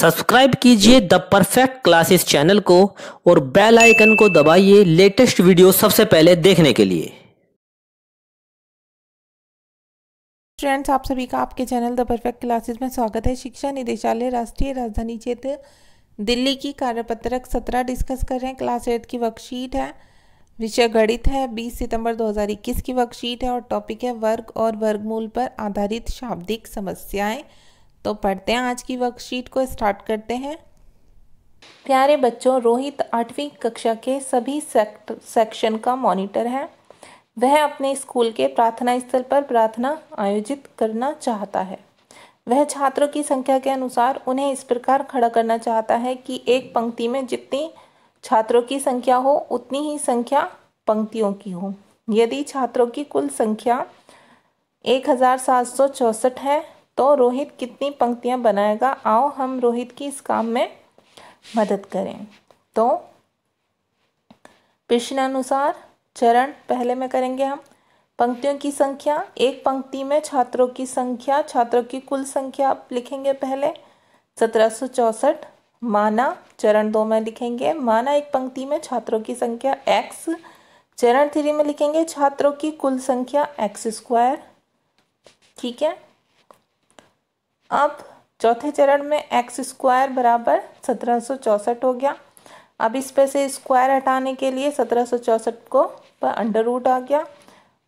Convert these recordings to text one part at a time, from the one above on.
Subscribe कीजिए the perfect classes channel को और बेल आइकन को दबाइए लेटेस्ट वीडियो सबसे पहले देखने के लिए। स्टूडेंट्स, आप सभी का आपके चैनल द परफेक्ट क्लासेस में स्वागत है। शिक्षा निदेशालय राष्ट्रीय राजधानी क्षेत्र दिल्ली की कार्यपत्रक 17 डिस्कस कर रहे हैं। क्लास 8 की वर्कशीट है, विषय गणित है, 20 सितंबर 2021 की वर्कशीट है और टॉपिक है वर्ग और वर्गमूल पर आधारित शाब्दिक समस्याएं। तो पढ़ते हैं आज की वर्कशीट को, स्टार्ट करते हैं। प्यारे बच्चों, रोहित 8वीं कक्षा के सभी सेक्शन का मॉनिटर है। वह अपने स्कूल के प्रार्थना स्थल पर प्रार्थना आयोजित करना चाहता है। वह छात्रों की संख्या के अनुसार उन्हें इस प्रकार खड़ा करना चाहता है कि एक पंक्ति में जितनी छात्रों की संख्या हो उतनी ही संख्या पंक्तियों की हो। यदि छात्रों की कुल संख्या 1764 है तो रोहित कितनी पंक्तियां बनाएगा? आओ हम रोहित की इस काम में मदद करें। तो प्रश्नानुसार चरण पहले में करेंगे हम। पंक्तियों की संख्या, एक पंक्ति में छात्रों की संख्या, छात्रों की कुल संख्या आप लिखेंगे पहले 1764। माना चरण 2 में लिखेंगे, माना एक पंक्ति में छात्रों की संख्या x। चरण 3 में लिखेंगे छात्रों की कुल संख्या x²। ठीक है। अब चौथे चरण में x² बराबर 1764 हो गया। अब इस पे से स्क्वायर हटाने के लिए 1764 को पर अंडर रूट आ गया।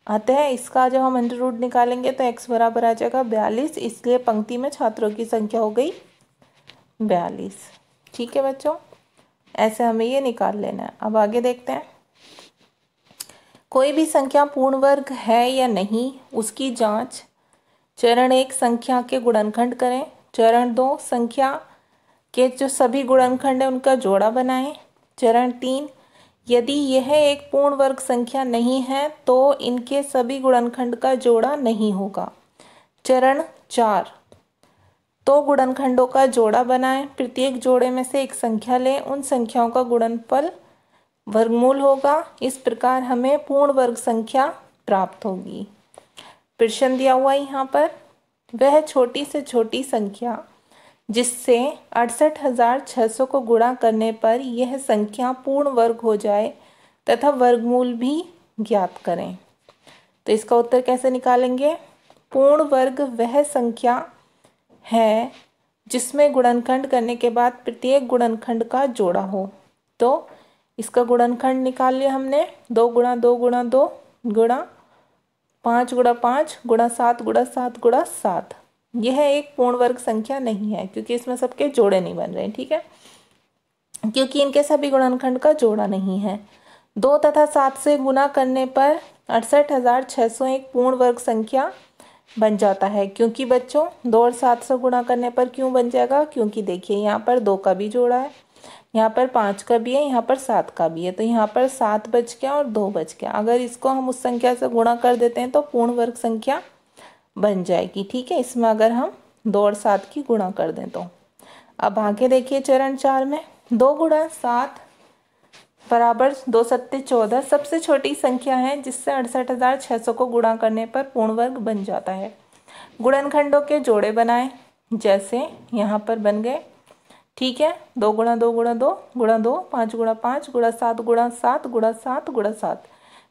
अतः इसका जब हम अंडर रूट निकालेंगे तो x बराबर आ जाएगा 42। इसलिए पंक्ति में छात्रों की संख्या हो गई 42। ठीक है बच्चों, ऐसे हमें ये निकाल लेना है। अब आगे देखते हैं। कोई भी संख्या पूर्ण वर्ग है या नहीं उसकी जांच। चरण 1 संख्या के गुणनखंड करें। चरण 2 संख्या के जो सभी गुणनखंड हैं उनका जोड़ा बनाएं। चरण 3 यदि यह एक पूर्ण वर्ग संख्या नहीं है तो इनके सभी गुणनखंड का जोड़ा नहीं होगा। चरण 4 तो गुणनखंडों का जोड़ा बनाएं। प्रत्येक जोड़े में से एक संख्या लें, उन संख्याओं का गुणनफल वर्गमूल होगा। इस प्रकार हमें पूर्ण वर्ग संख्या प्राप्त होगी। प्रश्न दिया हुआ यहाँ पर, वह छोटी से छोटी संख्या जिससे 68,600 को गुणा करने पर यह संख्या पूर्ण वर्ग हो जाए तथा वर्गमूल भी ज्ञात करें। तो इसका उत्तर कैसे निकालेंगे? पूर्ण वर्ग वह संख्या है जिसमें गुणनखंड करने के बाद प्रत्येक गुणनखंड का जोड़ा हो। तो इसका गुणनखंड निकाल लिया हमने, 2 गुणा 2 गुणा 2 गुणा 5 गुणा 5 गुणा 7 गुणा 7 गुणा 7। यह एक पूर्ण वर्ग संख्या नहीं है क्योंकि इसमें सबके जोड़े नहीं बन रहे हैं। ठीक है, क्योंकि इनके सभी गुणनखंड का जोड़ा नहीं है। 2 तथा 7 से गुना करने पर 68,600 एक पूर्ण वर्ग संख्या बन जाता है। क्योंकि बच्चों 2 और 7 से गुणा करने पर क्यों बन जाएगा? क्योंकि देखिए यहाँ पर 2 का भी जोड़ा है, यहाँ पर 5 का भी है, यहाँ पर 7 का भी है। तो यहाँ पर 7 बच गया और 2 बच गया। अगर इसको हम उस संख्या से गुणा कर देते हैं तो पूर्ण वर्ग संख्या बन जाएगी। ठीक है, इसमें अगर हम 2 और 7 की गुणा कर दें तो। अब आगे देखिए चरण 4 में 2 गुणा 7 बराबर 2 सत्ते 14 सबसे छोटी संख्या है जिससे 68,600 को गुणा करने पर पूर्ण वर्ग बन जाता है। गुणनखंडों के जोड़े बनाएं जैसे यहाँ पर बन गए। ठीक है, 2 गुणा 2 गुणा 2 गुणा 2 5 गुणा 5 गुणा 7 गुणा 7 गुणा 7 गुणा 7।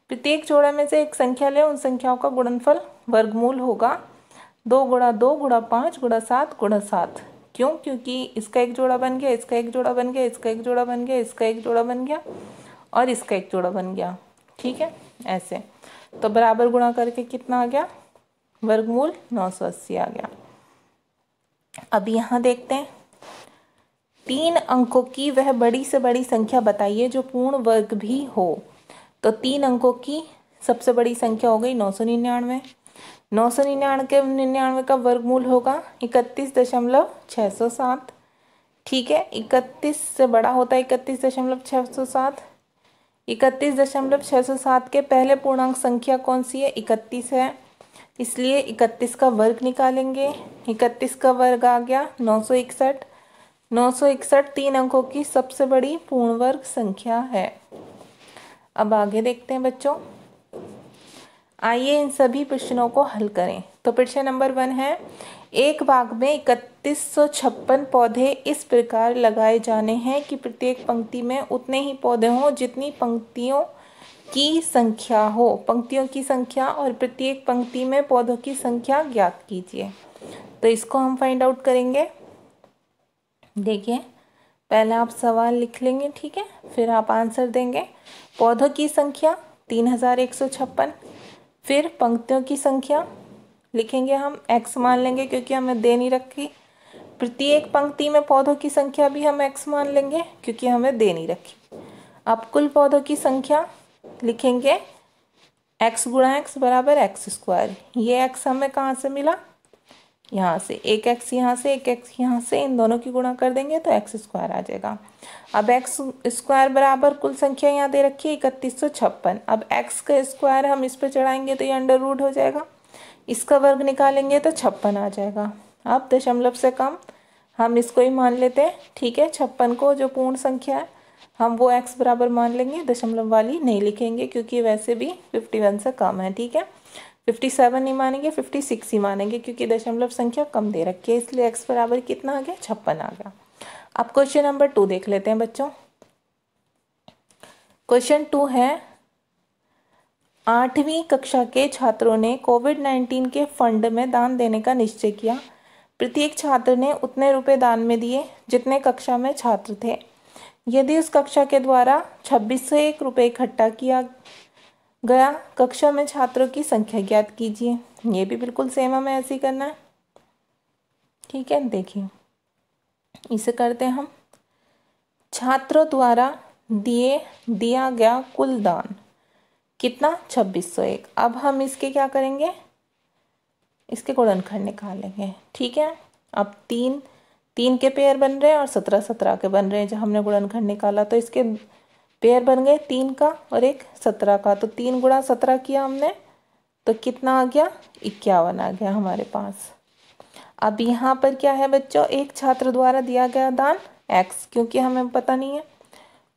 प्रत्येक जोड़े में से एक संख्या लें, उन संख्याओं का गुणनफल वर्गमूल होगा। 2 गुणा 2 गुणा 5 गुणा 7 गुणा 7। क्यों? क्योंकि इसका एक जोड़ा बन गया, इसका एक जोड़ा बन गया, इसका एक जोड़ा बन गया, इसका एक जोड़ा बन गया और इसका एक जोड़ा बन गया। ठीक है, ऐसे। तो बराबर गुणा करके कितना आ गया? वर्गमूल 980 आ गया। अब यहाँ देखते हैं, 3 अंकों की वह बड़ी से बड़ी संख्या बताइए जो पूर्ण वर्ग भी हो। तो 3 अंकों की सबसे बड़ी संख्या हो गई 999। 999 का वर्गमूल होगा 31.607। ठीक है, 31 से बड़ा होता है 31.607। 31.607 के पहले पूर्णांक संख्या कौन सी है? 31 है, इसलिए 31 का वर्ग निकालेंगे। 31 का वर्ग आ गया 961। 961 3 अंकों की सबसे बड़ी पूर्ण वर्ग संख्या है। अब आगे देखते हैं बच्चों, आइए इन सभी प्रश्नों को हल करें। तो प्रश्न नंबर 1 है, एक बाग में 3156 पौधे इस प्रकार लगाए जाने हैं कि प्रत्येक पंक्ति में उतने ही पौधे हों जितनी पंक्तियों की संख्या हो। पंक्तियों की संख्या और प्रत्येक पंक्ति में पौधों की संख्या ज्ञात कीजिए। तो इसको हम फाइंड आउट करेंगे। देखिए, पहले आप सवाल लिख लेंगे, ठीक है, फिर आप आंसर देंगे। पौधों की संख्या 3156, फिर पंक्तियों की संख्या लिखेंगे हम, x मान लेंगे क्योंकि हमें दे नहीं रखी। प्रत्येक पंक्ति में पौधों की संख्या भी हम x मान लेंगे क्योंकि हमें दे नहीं रखी। अब कुल पौधों की संख्या लिखेंगे x गुणा x बराबर एक्स स्क्वायर। ये x हमें कहाँ से मिला, यहाँ से। एक x यहाँ से, एक x यहाँ से, इन दोनों की गुणा कर देंगे तो एक्स स्क्वायर आ जाएगा। अब एक्स स्क्वायर बराबर कुल संख्या यहाँ दे रखी है 3156। अब x का स्क्वायर हम इस पर चढ़ाएंगे तो ये अंडर रूट हो जाएगा, इसका वर्ग निकालेंगे तो 56 आ जाएगा। अब दशमलव से कम हम इसको ही मान लेते हैं, ठीक है। 56 को जो पूर्ण संख्या है हम वो x बराबर मान लेंगे, दशमलव वाली नहीं लिखेंगे क्योंकि वैसे भी 51 से कम है, ठीक है। 57 नहीं मानेंगे, 56 ही मानेंगे क्योंकि दशमलव संख्या कम दे रखी है, इसलिए x बराबर कितना आ गया, 56 आ गया। अब क्वेश्चन नंबर 2 देख लेते हैं बच्चों। क्वेश्चन 2 है, 8वीं कक्षा के छात्रों ने कोविड-19 के फंड में दान देने का निश्चय किया। प्रत्येक छात्र ने उतने रुपए दान में दिए जितने कक्षा में छात्र थे। यदि उस कक्षा के द्वारा 2601 रुपये इकट्ठा किया गया, कक्षा में छात्रों की संख्या ज्ञात कीजिए। ये भी बिल्कुल सेम हमें ऐसे ही करना है, ठीक है। देखिए, इसे करते हैं हम। छात्रों द्वारा दिया गया कुल दान कितना, 2601। अब हम इसके क्या करेंगे, इसके गुणनखंड निकालेंगे, ठीक है। अब 3 के पेयर बन रहे हैं और 17 के बन रहे हैं। जब हमने गुणनखंड निकाला तो इसके पेयर बन गए 3 का और एक 17 का, तो 3 गुणा 17 किया हमने तो कितना आ गया, 51 आ गया हमारे पास। अब यहाँ पर क्या है बच्चों, एक छात्र द्वारा दिया गया दान x, क्योंकि हमें पता नहीं है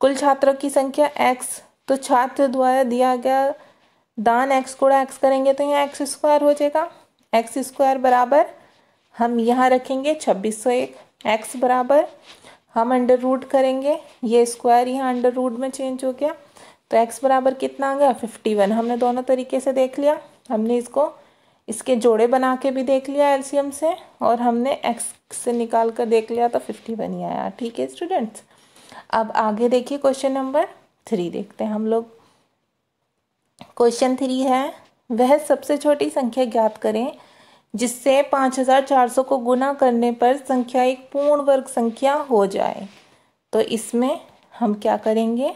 कुल छात्रों की संख्या x, तो छात्र द्वारा दिया गया दान x गुणा x करेंगे तो यहाँ x स्क्वायर हो जाएगा। x स्क्वायर बराबर हम यहाँ रखेंगे 2601, x बराबर हम अंडर रूट करेंगे, ये स्क्वायर यहाँ अंडर रूट में चेंज हो गया तो x बराबर कितना आ गया, 51। हमने दोनों तरीके से देख लिया, हमने इसको इसके जोड़े बना के भी देख लिया एलसीएम से, और हमने x से निकाल कर देख लिया तो 51 ही आया, ठीक है स्टूडेंट्स। अब आगे देखिए क्वेश्चन नंबर 3 देखते हैं हम लोग। क्वेश्चन 3 है, वह सबसे छोटी संख्या ज्ञात करें जिससे 5400 को गुना करने पर संख्या एक पूर्ण वर्ग संख्या हो जाए। तो इसमें हम क्या करेंगे,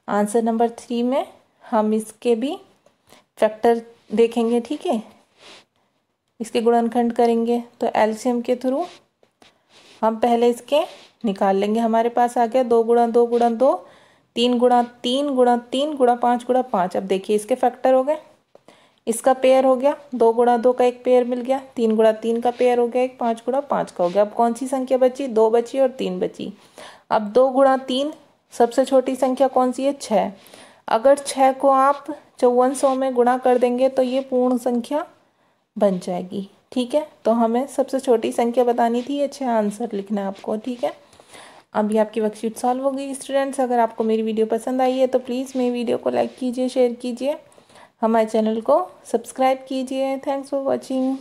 आंसर नंबर 3 में हम इसके भी फैक्टर देखेंगे, ठीक है। इसके गुणनखंड करेंगे तो एलसीएम के थ्रू हम पहले इसके निकाल लेंगे। हमारे पास आ गया 2 गुणा 2 गुणा 2, 3 गुणा 3 गुणा 3 गुणा 5 गुणा 5। अब देखिए इसके फैक्टर हो गए, इसका पेयर हो गया, 2 गुणा 2 का एक पेयर मिल गया, 3 गुणा 3 का पेयर हो गया, एक 5 गुणा 5 का हो गया। अब कौन सी संख्या बची, 2 बची और 3 बची। अब 2 गुणा 3 सबसे छोटी संख्या कौन सी है, 6। अगर 6 को आप 5400 में गुणा कर देंगे तो ये पूर्ण संख्या बन जाएगी, ठीक है। तो हमें सबसे छोटी संख्या बतानी थी, ये 6 आंसर लिखना है आपको, ठीक है। अभी आपकी वर्कशीट सॉल्व हो गई स्टूडेंट्स। अगर आपको मेरी वीडियो पसंद आई है तो प्लीज़ मेरी वीडियो को लाइक कीजिए, शेयर कीजिए, हमारे चैनल को सब्सक्राइब कीजिए। Thanks for watching.